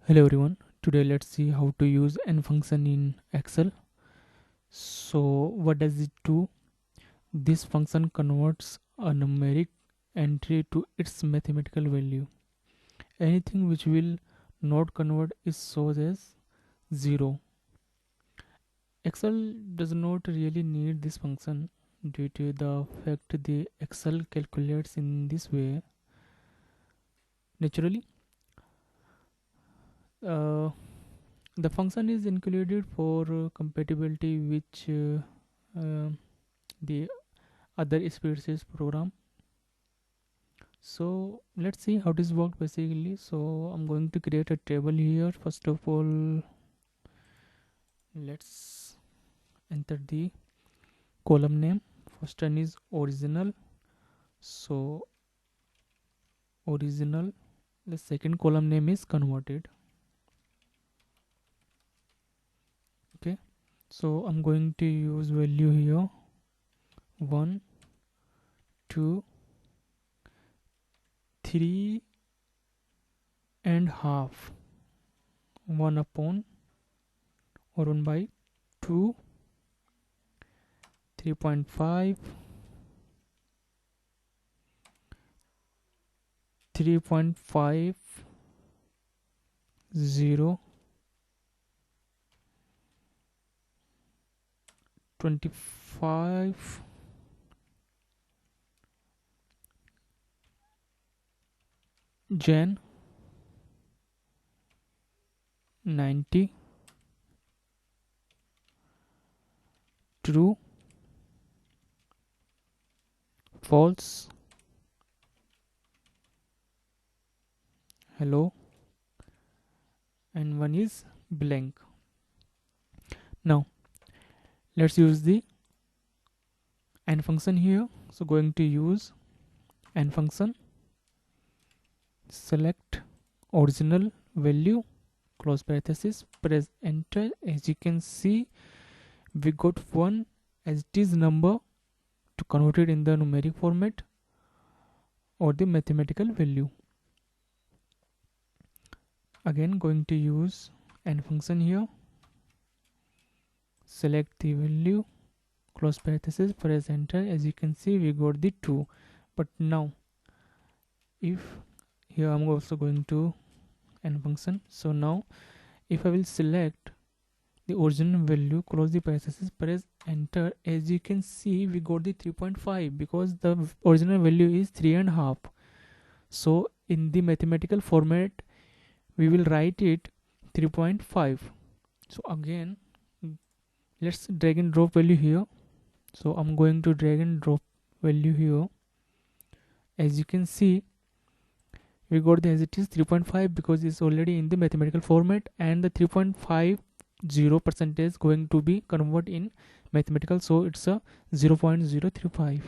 Hello everyone. Today let's see how to use n function in Excel. So what does it do? This function converts a numeric entry to its mathematical value. Anything which will not convert is shown as 0. Excel does not really need this function due to the fact the Excel calculates in this way. Naturally, uh, the function is included for compatibility with the other species program. So let's see how this worked basically. So I'm going to create a table here. First of all, let's enter the column name. First one is original. So original. The second column name is converted. Okay, so I'm going to use value here 1 2 3 and half, 1 upon or 1 by 2, 3.5, 3.5, 0, 25, Jan, 90, true, false, hello, and one is blank. Now let's use the n function here. So going to use n function, select original value, close parenthesis, press enter. As you can see, we got one as it is number to convert it in the numeric format or the mathematical value. Again going to use n function here, select the value, close parenthesis, press enter. As you can see, we got the 2. But now if here I'm also going to n function. So now if I will select the original value, close the parenthesis, press enter, as you can see we got the 3.5 because the original value is 3.5. So in the mathematical format we will write it 3.5. So again let's drag and drop value here. So I'm going to drag and drop value here. As you can see, we got the as it is 3.5 because it's already in the mathematical format, and the 3.50% going to be converted in mathematical, so it's a 0.035,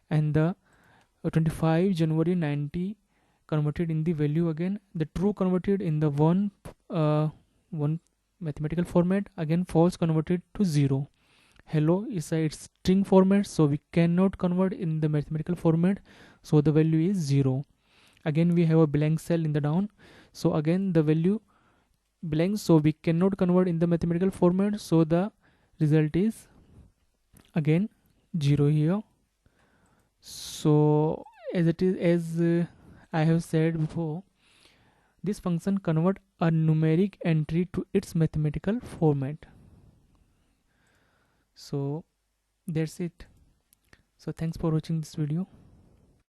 and the 25 January 90 converted in the value, again the true converted in the one mathematical format, again false converted to 0. Hello is a string format, so we cannot convert in the mathematical format, so the value is 0. Again we have a blank cell in the down, so again the value blank, so we cannot convert in the mathematical format, so the result is again 0 here. So as it is, as I have said before, this function convert a numeric entry to its mathematical format. So that's it. So thanks for watching this video.